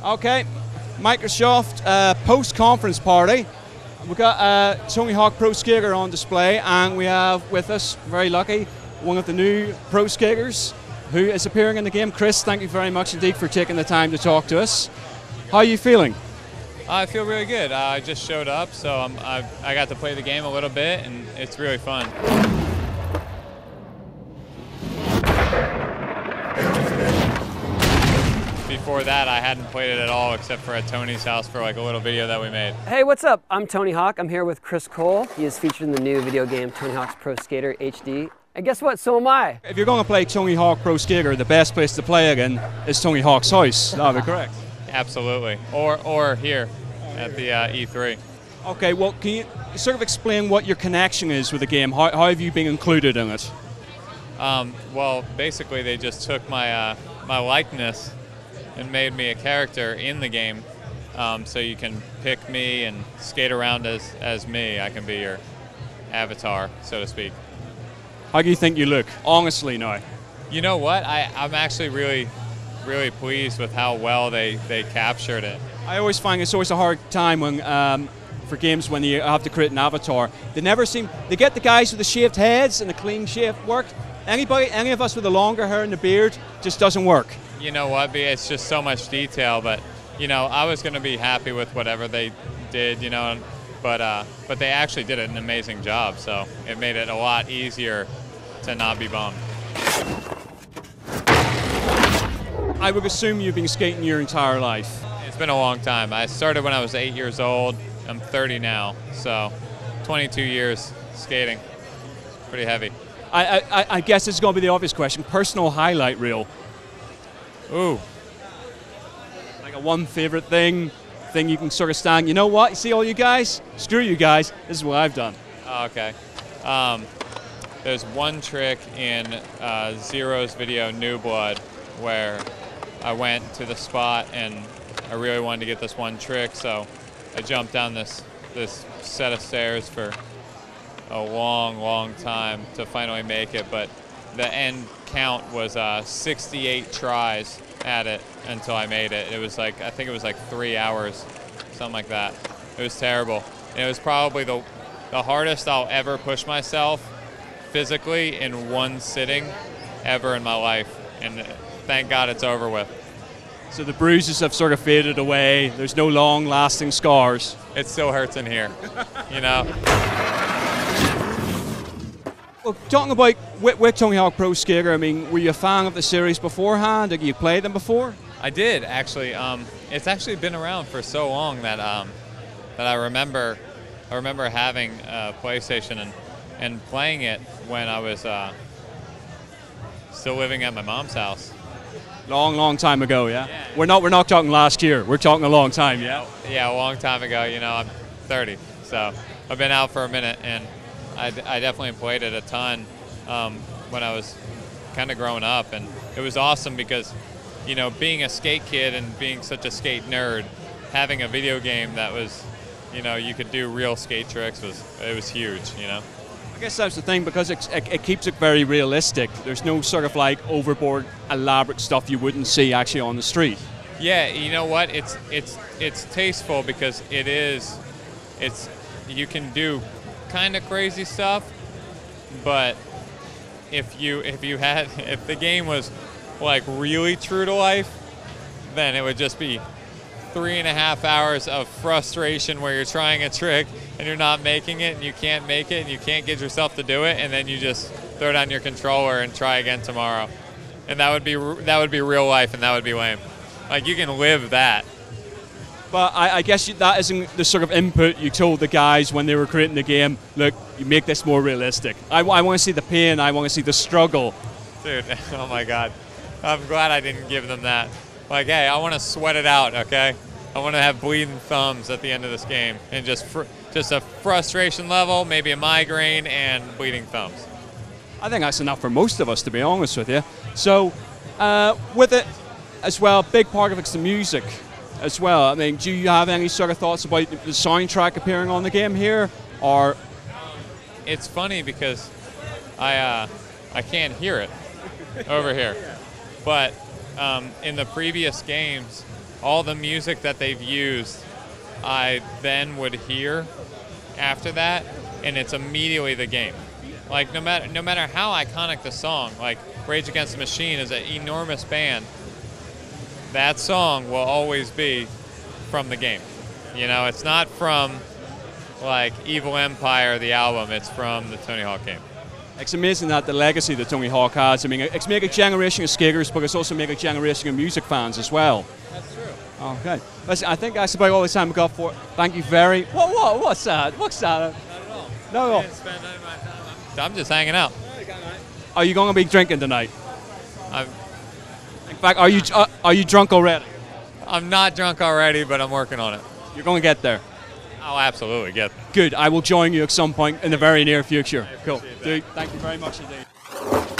Okay, Microsoft post-conference party. We've got Tony Hawk Pro Skater on display, and we have with us, very lucky, one of the new Pro Skaters who is appearing in the game. Chris, thank you very much indeed for taking the time to talk to us. How are you feeling? I feel really good. I just showed up, so I got to play the game a little bit, and it's really fun. Before that, I hadn't played it at all except for at Tony's house for like a little video that we made. Hey, what's up? I'm Tony Hawk. I'm here with Chris Cole. He is featured in the new video game Tony Hawk's Pro Skater HD. And guess what? So am I. If you're going to play Tony Hawk Pro Skater, the best place to play again is Tony Hawk's house. That would be correct. Absolutely. Or here at the E3. Okay, well, can you sort of explain what your connection is with the game? How have you been included in it? Well, basically they just took my my likeness and made me a character in the game, so you can pick me and skate around as me. I can be your avatar, so to speak. How do you think you look, honestly now? You know what? I'm actually really pleased with how well they captured it. I always find it's always a hard time when for games when you have to create an avatar. They get the guys with the shaved heads and the clean shaved work. Any of us with the longer hair and the beard just doesn't work. You know what, it's just so much detail, but you know, I was going to be happy with whatever they did, you know, but they actually did an amazing job, so it made it a lot easier to not be bummed. I would assume you've been skating your entire life. It's been a long time. I started when I was 8 years old. I'm 30 now, so 22 years skating. Pretty heavy. I guess this is going to be the obvious question. Personal highlight reel. Ooh. Like a one favorite thing you can sort of stand. You know what? You see all you guys? Screw you guys. This is what I've done. Oh, okay. There's one trick in Zero's video, New Blood, where I went to the spot and I really wanted to get this one trick, so I jumped down this set of stairs for a long time to finally make it, but the end count was 68 tries at it until I made it. It was like, I think it was like 3 hours, something like that. It was terrible. And it was probably the hardest I'll ever push myself physically in one sitting ever in my life. And thank God it's over with. So the bruises have sort of faded away. There's no long-lasting scars. It still hurts in here, you know? Well, talking about with Tony Hawk Pro Skater, I mean, were you a fan of the series beforehand? Did you play them before? I did, actually. It's actually been around for so long that I remember having a PlayStation and playing it when I was still living at my mom's house. Long time ago, yeah? We're not talking last year. We're talking a long time, yeah? Yeah, a long time ago. You know, I'm 30, so I've been out for a minute, and I definitely played it a ton when I was kind of growing up, and it was awesome because, you know, being a skate kid and being such a skate nerd, having a video game that was, you know, you could do real skate tricks was huge, you know. I guess that's the thing, because it keeps it very realistic. There's no sort of like overboard, elaborate stuff you wouldn't see actually on the street. Yeah, you know what? It's tasteful because you can do kind of crazy stuff, but if the game was like really true to life, then it would just be 3.5 hours of frustration where you're trying a trick and you're not making it and you can't make it and you can't get yourself to do it, and then you just throw down your controller and try again tomorrow. And that would be real life, and that would be lame. Like, you can live that. But I guess that isn't the sort of input you told the guys when they were creating the game. Look, you make this more realistic. I want to see the pain. I want to see the struggle. Dude, oh my God. I'm glad I didn't give them that. Like, hey, I want to sweat it out, okay? I want to have bleeding thumbs at the end of this game, and just a frustration level, maybe a migraine, and bleeding thumbs. I think that's enough for most of us, to be honest with you. So, with it as well, big part of it's the music as well. I mean, do you have any sort of thoughts about the soundtrack appearing on the game here, or? it's funny because I can't hear it over here. But in the previous games, all the music that they've used, I then would hear after that, and it's immediately the game. Like no matter how iconic the song, like Rage Against the Machine is an enormous band, that song will always be from the game. You know, it's not from like Evil Empire, the album, it's from the Tony Hawk game. It's amazing that the legacy that Tony Hawk has. I mean, it's made a generation of skaters, but it's also made a generation of music fans as well. That's true. Okay. Listen, I think that's about all the time we've got for. Thank you very. What's that? What's that? Not at all. No. I didn't spend any of my time. I'm just hanging out. Are you going to be drinking tonight? I'm In fact, are you drunk already? not drunk already, but I'm working on it. You're going to get there. I'll absolutely get there. Good. I will join you at some point in the very near future. I Cool. appreciate that. Dude, thank you very much indeed.